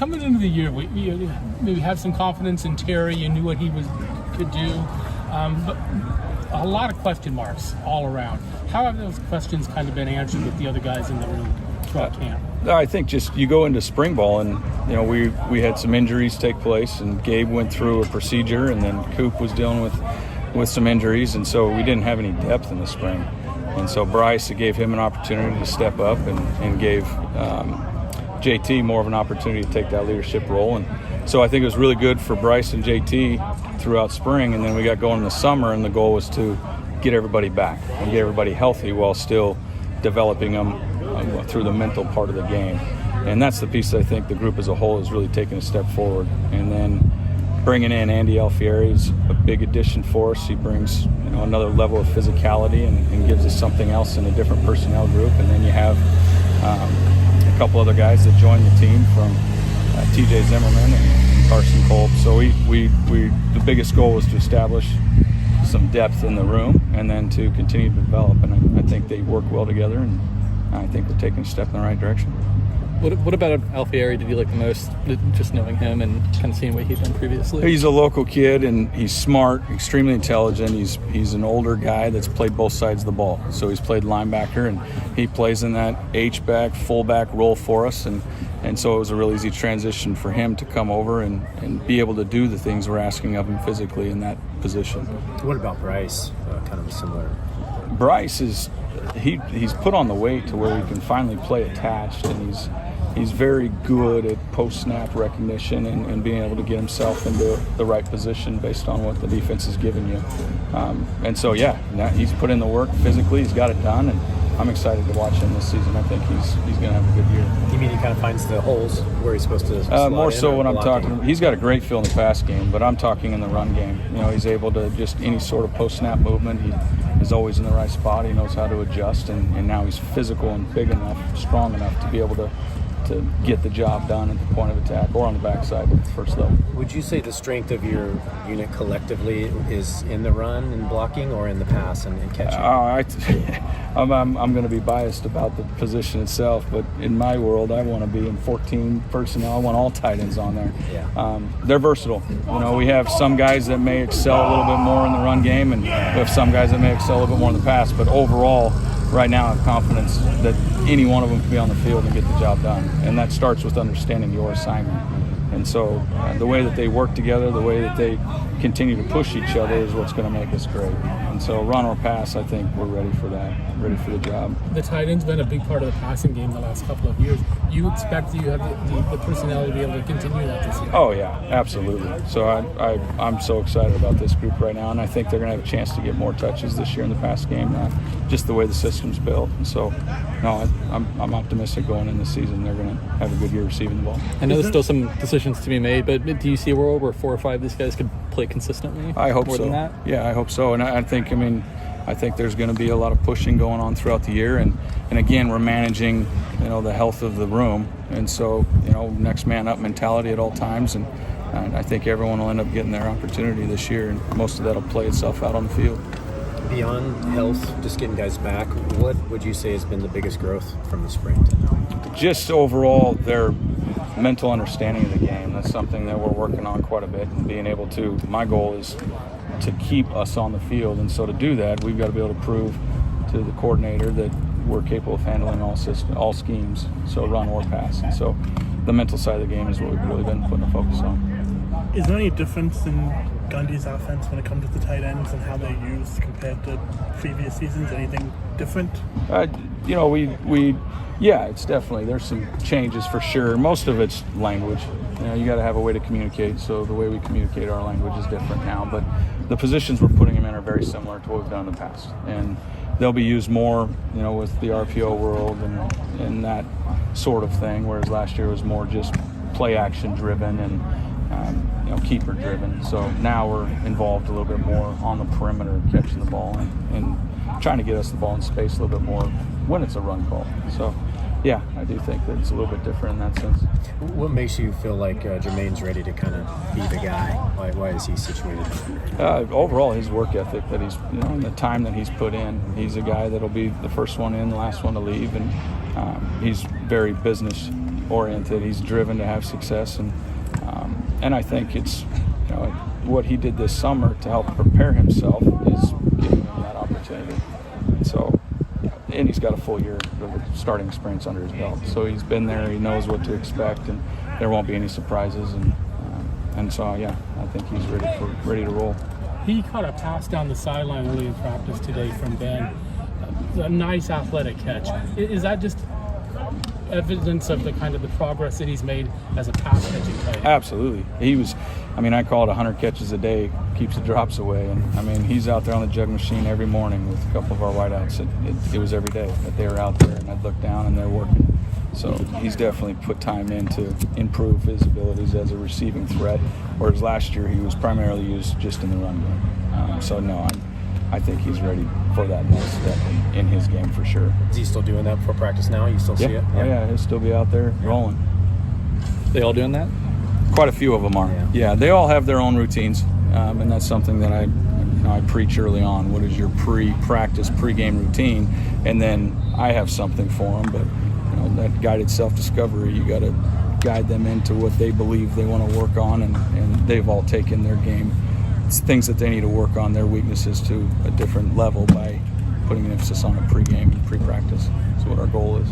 coming into the year, you maybe have some confidence in Terry. You knew what he could do, but a lot of question marks all around. How have those questions kind of been answered with the other guys in the room throughout camp? I think just you go into spring ball, and we had some injuries take place, and Gabe went through a procedure, and then Coop was dealing with some injuries, and so we didn't have any depth in the spring. And so Bryce, it gave him an opportunity to step up and gave JT more of an opportunity to take that leadership role. And so I think it was really good for Bryce and JT throughout spring, and then we got going in the summer, and the goal was to get everybody back and get everybody healthy while still developing them through the mental part of the game. And that's the piece that I think the group as a whole is really taking a step forward. And then bringing in Andy Alfieri is a big addition for us. He brings another level of physicality and gives us something else in a different personnel group. And then you have a couple other guys that joined the team from TJ Zimmerman and Carson Kolb. So the biggest goal was to establish some depth in the room and then to continue to develop. And I think they work well together, and I think we're taking a step in the right direction. What about Alfieri did you like the most, just knowing him and kind of seeing what he'd done previously? He's a local kid, and he's smart, extremely intelligent. He's an older guy that's played both sides of the ball. So he's played linebacker, and he plays in that H-back, fullback role for us. And so it was a really easy transition for him to come over and be able to do the things we're asking of him physically in that position. What about Bryce? Kind of a similar. Bryce is he's put on the weight to where he can finally play attached, and he's very good at post-snap recognition and being able to get himself into the right position based on what the defense is giving you. And so, now he's put in the work physically. He's got it done, and I'm excited to watch him this season. I think he's going to have a good year. You mean he kind of finds the holes where he's supposed to slot more in, so or when I'm blocking? talking, he's got a great feel in the pass game, but I'm talking in the run game. He's able to just any sort of post-snap movement. He is always in the right spot. He knows how to adjust, and now he's physical and big enough, strong enough to be able to get the job done at the point of attack or on the backside at the first level. Would you say the strength of your unit collectively is in the run and blocking, or in the pass and catching? I'm going to be biased about the position itself, but in my world, I want to be in 14 personnel. I want all tight ends on there. Yeah. They're versatile. We have some guys that may excel a little bit more in the run game, and we have some guys that may excel a little bit more in the pass. But overall, right now, I have confidence that any one of them can be on the field and get the job done. And that starts with understanding your assignment. And so the way that they work together, the way that they continue to push each other is what's going to make us great. And so run or pass, I think we're ready for that, ready for the job. The tight end's been a big part of the passing game the last couple of years. You expect that you have the personnel to be able to continue that this year? Oh, yeah, absolutely. So I'm so excited about this group right now, and I think they're going to have a chance to get more touches this year in the pass game, just the way the system's built. And so, no, I'm optimistic going in this season. They're going to have a good year receiving the ball. I know there's still some decisions to be made, but do you see a world where 4 or 5 of these guys could play consistently? I hope more so. Than that? Yeah, I hope so. And I think there's going to be a lot of pushing going on throughout the year, and again, we're managing the health of the room, and so next man up mentality at all times, and I think everyone will end up getting their opportunity this year, and most of that will play itself out on the field. Beyond health, just getting guys back, what would you say has been the biggest growth from the spring to now? Just overall, their mental understanding of the game. That's something that we're working on quite a bit, and being able to, my goal is to keep us on the field, and so to do that, we've got to be able to prove to the coordinator that we're capable of handling all schemes, so run or pass. And so the mental side of the game is what we've really been putting a focus on. Is there any difference in Gundy's offense when it comes to the tight ends and how they're used compared to previous seasons? Anything different? It's definitely, there's some changes for sure. Most of it's language. You got to have a way to communicate, so the way we communicate our language is different now. But the positions we're putting them in are very similar to what we've done in the past, and they'll be used more, with the RPO world and that sort of thing. Whereas last year was more just play action driven and keeper driven. So now we're involved a little bit more on the perimeter, catching the ball and trying to get us the ball in space a little bit more when it's a run call. So, yeah, I do think that it's a little bit different in that sense. What makes you feel like Jermaine's ready to kind of be the guy? Why is he situated? Overall, his work ethic that he's, and the time that he's put in. He's a guy that'll be the first one in, the last one to leave, and he's very business oriented. He's driven to have success, and I think it's, you know, what he did this summer to help prepare himself is giving him that opportunity. So, and he's got a full year of starting experience under his belt. So he's been there. He knows what to expect, and there won't be any surprises. And so, yeah, I think he's ready to roll. He caught a pass down the sideline early in practice today from Ben. A nice athletic catch. Is that just evidence of the progress that he's made as a pass catching tight end? Absolutely. I call it 100 catches a day, keeps the drops away. And he's out there on the jug machine every morning with a couple of our wideouts. It was every day that they were out there, and I'd look down and they're working. So he's definitely put time in to improve his abilities as a receiving threat, whereas last year he was primarily used just in the run game. I think he's ready for that next step in his game for sure. Is he still doing that before practice now? You still see it? Oh, yeah, he'll still be out there rolling. They all doing that? Quite a few of them are. Yeah, they all have their own routines, and that's something that I preach early on. What is your pre-practice, pre-game routine? And then I have something for them, but that guided self-discovery, you got to guide them into what they believe they want to work on, and they've all taken their game. It's things that they need to work on, their weaknesses, to a different level by putting an emphasis on a pre-game and pre-practice. That's what our goal is.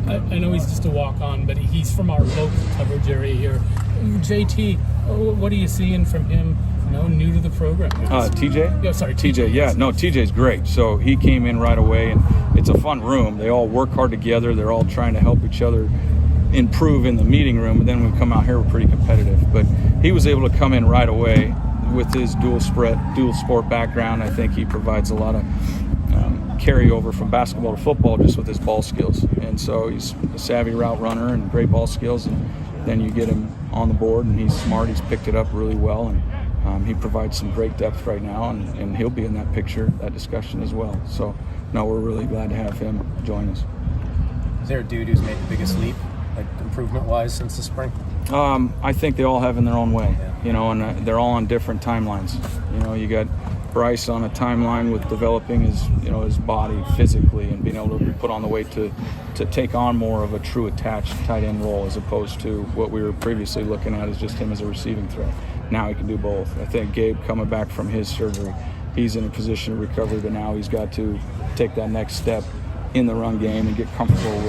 I know he's just a walk-on, but he's from our local coverage area here. JT, what are you seeing from him, new to the program? TJ? Yeah, sorry, TJ. Yeah, no, TJ's great. So he came in right away, and it's a fun room. They all work hard together. They're all trying to help each other improve in the meeting room, and then when we come out here, we're pretty competitive. But he was able to come in right away with his dual sport background. I think he provides a lot of carryover from basketball to football just with his ball skills. And so he's a savvy route runner and great ball skills, and then you get him on the board, and he's smart. He's picked it up really well, and he provides some great depth right now, and he'll be in that picture, that discussion as well. So, no, we're really glad to have him join us. Is there a dude who's made the biggest leap, like improvement-wise, since the spring? I think they all have in their own way, and they're all on different timelines. You got Bryce on a timeline with developing his body physically and being able to be put on the weight to take on more of a true attached tight end role, as opposed to what we were previously looking at as just him as a receiving threat. Now he can do both. I think Gabe, coming back from his surgery, he's in a position of recovery, but now he's got to take that next step in the run game and get comfortable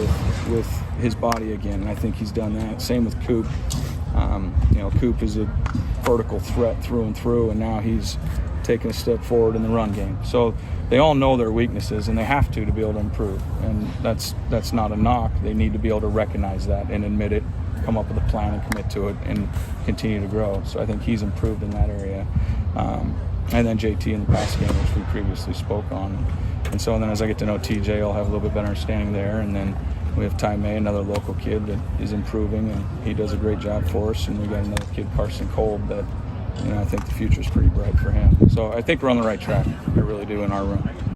with his body again. And I think he's done that. Same with Coop. Coop is a vertical threat through and through, and now he's taking a step forward in the run game. So they all know their weaknesses, and they have to be able to improve. And that's not a knock. They need to be able to recognize that and admit it, come up with a plan and commit to it, and continue to grow. So I think he's improved in that area. And then JT in the pass game, which we previously spoke on. And so then as I get to know TJ, I'll have a little bit better understanding there. And then we have Ty May, another local kid that is improving, and he does a great job for us. And we got another kid, Carson Kolb, that I think the future is pretty bright for him. So I think we're on the right track. I really do in our room.